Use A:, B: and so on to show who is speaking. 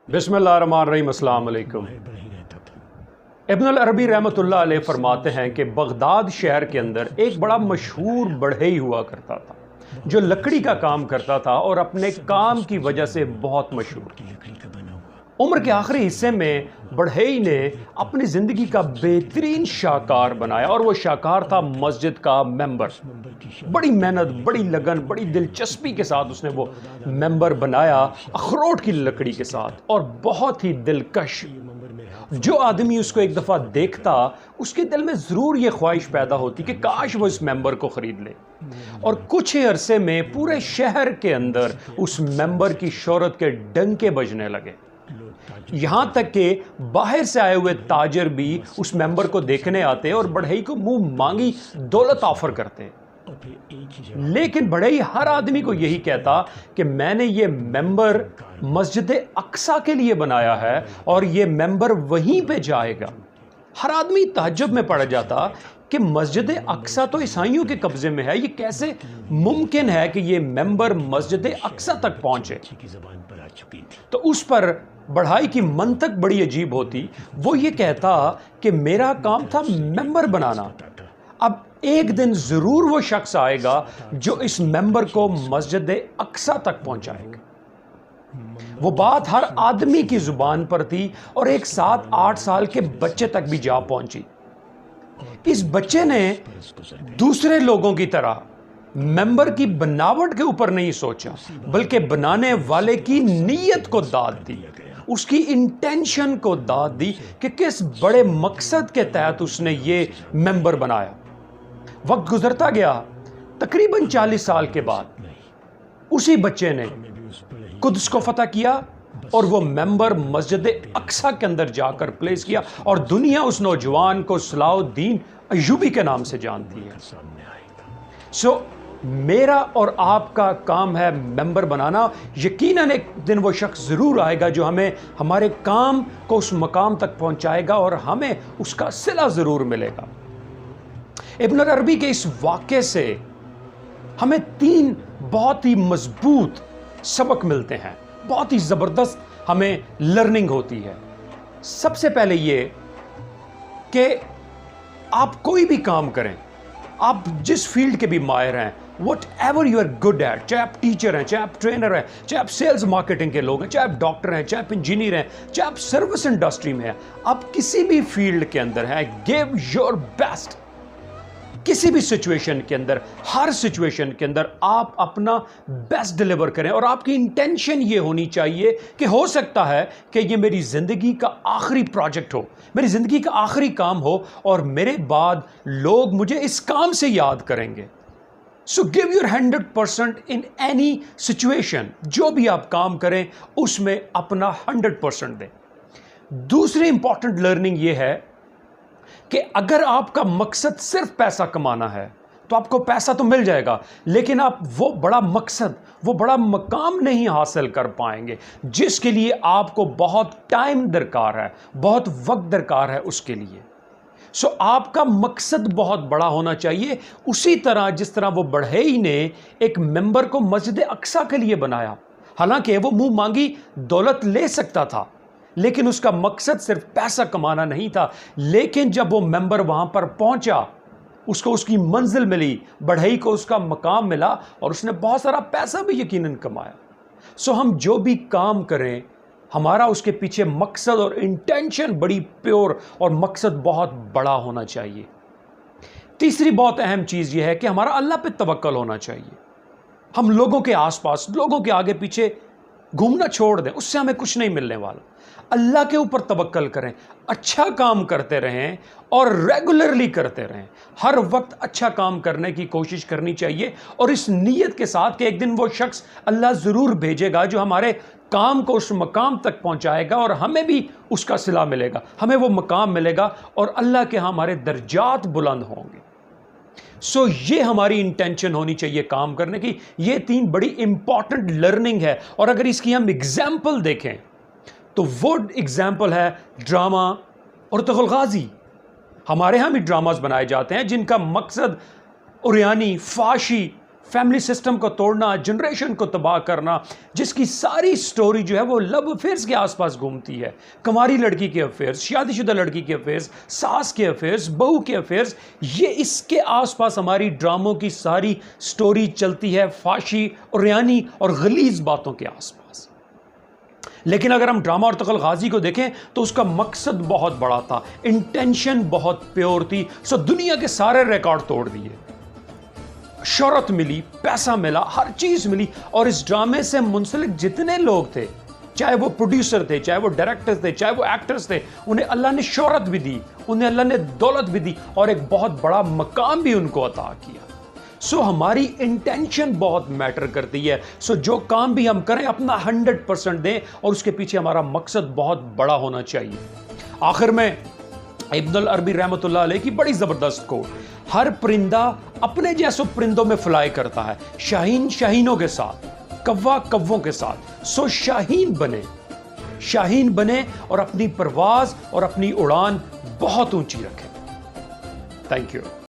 A: बिस्मिल्लाहिर्रहमानिर्रहीम, अस्सलाम वालेकुम। इब्न अल अरबी रहमतुल्लाह अलैह फरमाते हैं कि बगदाद शहर के अंदर एक बड़ा मशहूर बढ़ई हुआ करता था जो लकड़ी का काम करता था और अपने काम की वजह से बहुत मशहूर। उम्र के आखिरी हिस्से में बढ़ई ने अपनी ज़िंदगी का बेहतरीन शाहकार बनाया और वो शाहकार था मस्जिद का मेंबर। बड़ी मेहनत, बड़ी लगन, बड़ी दिलचस्पी के साथ उसने वो मेंबर बनाया, अखरोट की लकड़ी के साथ, और बहुत ही दिलकश। जो आदमी उसको एक दफ़ा देखता उसके दिल में ज़रूर ये ख्वाहिश पैदा होती कि काश वो इस मेंबर को ख़रीद ले। और कुछ ही अरसे में पूरे शहर के अंदर उस मेंबर की शोहरत के डंके बजने लगे। यहाँ तक कि बाहर से आए हुए ताजर भी उस मेंबर को देखने आते और बढ़ई को मुंह मांगी दौलत ऑफर करते। लेकिन बढ़ई हर आदमी को यही कहता कि मैंने ये मेंबर मस्जिद अक्सा के लिए बनाया है और ये मेंबर वहीं पे जाएगा। हर आदमी ताज्जुब में पड़ जाता कि मस्जिद अक्सा तो ईसाइयों के कब्जे में है, ये कैसे मुमकिन है कि ये मेंबर मस्जिद अक्सा तक पहुंचे। तो उस पर बढ़ई की मंतक बड़ी अजीब होती। वो ये कहता कि मेरा काम था मेंबर बनाना, अब एक दिन जरूर वो शख्स आएगा जो इस मेंबर को मस्जिद अक्सा तक पहुंचाएगा। वो बात हर आदमी की जुबान पर थी और एक 7-8 साल के बच्चे तक भी जा पहुंची। इस बच्चे ने दूसरे लोगों की तरह मेंबर की बनावट के ऊपर नहीं सोचा, बल्कि बनाने वाले की नीयत को दाद दी, उसकी इंटेंशन को दाद दी कि किस बड़े मकसद के तहत उसने ये मेंबर बनाया। वक्त गुजरता गया। तकरीबन 40 साल के बाद उसी बच्चे ने कुद्स को फतह किया और वो मेंबर मस्जिद अक्सा के अंदर जाकर प्लेस किया और दुनिया उस नौजवान को सलाहुद्दीन अय्यूबी के नाम से जानती है। मेरा और आपका काम है मेंबर बनाना। यकीनन एक दिन वो शख्स ज़रूर आएगा जो हमें हमारे काम को उस मकाम तक पहुंचाएगा और हमें उसका सिला ज़रूर मिलेगा। इब्न अरबी के इस वाक़े से हमें 3 बहुत ही मजबूत सबक मिलते हैं, बहुत ही ज़बरदस्त हमें लर्निंग होती है। सबसे पहले ये कि आप कोई भी काम करें, आप जिस फील्ड के भी माहिर हैं, whatever you are good at, चाहे आप टीचर हैं, चाहे आप ट्रेनर हैं, चाहे आप सेल्स मार्केटिंग के लोग हैं, चाहे आप डॉक्टर हैं, चाहे आप इंजीनियर हैं, चाहे आप सर्विस इंडस्ट्री में हैं, आप किसी भी फील्ड के अंदर हैं, गिव योर बेस्ट। किसी भी सिचुएशन के अंदर, हर सिचुएशन के अंदर आप अपना बेस्ट डिलीवर करें और आपकी इंटेंशन ये होनी चाहिए कि हो सकता है कि ये मेरी ज़िंदगी का आखिरी प्रोजेक्ट हो, मेरी ज़िंदगी का आखिरी काम हो और मेरे बाद लोग मुझे इस काम से याद करेंगे। So give your 100% in any situation. जो भी आप काम करें उसमें अपना 100% दें। दूसरी इंपॉर्टेंट लर्निंग ये है कि अगर आपका मकसद सिर्फ पैसा कमाना है तो आपको पैसा तो मिल जाएगा, लेकिन आप वो बड़ा मकसद, वो बड़ा मकाम नहीं हासिल कर पाएंगे जिसके लिए आपको बहुत टाइम दरकार है, बहुत वक्त दरकार है उसके लिए। आपका मकसद बहुत बड़ा होना चाहिए। उसी तरह जिस तरह वो बढ़ई ने एक मेंबर को मस्जिद अक्सा के लिए बनाया, हालांकि वो मुंह मांगी दौलत ले सकता था, लेकिन उसका मकसद सिर्फ पैसा कमाना नहीं था। लेकिन जब वो मेंबर वहां पर पहुंचा, उसको उसकी मंजिल मिली, बढ़ई को उसका मकाम मिला और उसने बहुत सारा पैसा भी यकीनन कमाया। हम जो भी काम करें, हमारा उसके पीछे मकसद और इंटेंशन बड़ी प्योर और मकसद बहुत बड़ा होना चाहिए। तीसरी बहुत अहम चीज़ यह है कि हमारा अल्लाह पे तवक्कल होना चाहिए। हम लोगों के आसपास, लोगों के आगे पीछे घूमना छोड़ दें, उससे हमें कुछ नहीं मिलने वाला। अल्लाह के ऊपर तवक्कल करें, अच्छा काम करते रहें और रेगुलरली करते रहें। हर वक्त अच्छा काम करने की कोशिश करनी चाहिए और इस नीयत के साथ कि एक दिन वो शख्स अल्लाह ज़रूर भेजेगा जो हमारे काम को उस मकाम तक पहुंचाएगा और हमें भी उसका सिला मिलेगा, हमें वो मकाम मिलेगा और अल्लाह के हमारे दर्जात बुलंद होंगे। ये हमारी इंटेंशन होनी चाहिए काम करने की। ये 3 बड़ी इंपॉर्टेंट लर्निंग है और अगर इसकी हम एग्जाम्पल देखें तो वो एग्जाम्पल है ड्रामा और तुगल गाजी। हमारे यहाँ भी ड्रामास बनाए जाते हैं जिनका मकसद उरियानी, फाशी فیملی سسٹم کو توڑنا، جنریشن کو تباہ کرنا، جس کی ساری سٹوری جو ہے وہ لو افیئرز کے آس پاس گھومتی ہے، کنواری لڑکی کے افیئرز، شادی شدہ لڑکی کے افیئرز، ساس کے افیئرز، بہو کے افیئرز، یہ اس کے آس پاس ہماری ڈراموں کی ساری سٹوری چلتی ہے، فحشی اور ریانی اور غلیظ باتوں کے آس پاس۔ لیکن اگر ہم ڈرامہ ارطغرل غازی کو دیکھیں تو اس کا مقصد بہت بڑا تھا، انٹینشن بہت پیور تھی، دنیا کے سارے ریکارڈ توڑ دیے، شہرت ملی، پیسہ ملا، ہر چیز ملی، اور اس ڈرامے سے منسلک جتنے لوگ تھے، چاہے وہ پروڈیوسر تھے، چاہے وہ ڈائریکٹر تھے، چاہے وہ ایکٹرز تھے، انہیں اللہ نے شہرت بھی دی، انہیں اللہ نے دولت بھی دی، اور ایک بہت بڑا مقام بھی ان کو عطا کیا۔ ہماری انٹینشن بہت میٹر کرتی ہے۔ جو کام بھی ہم کریں اپنا 100% دیں، اور اس کے پیچھے ہمارا مقصد بہت بڑا ہونا چاہیے۔ آخر میں ابن العربی رحمۃ اللہ علیہ کی بڑی زبردست کوٹ، ہر پرندہ اپنے جیسے پرندوں میں فلائی کرتا ہے، شاہین شاہینوں کے ساتھ، کوا کووں کے ساتھ، شاہین بنے اور اپنی پرواز اور اپنی اڑان بہت اونچی رکھیں۔ Thank you.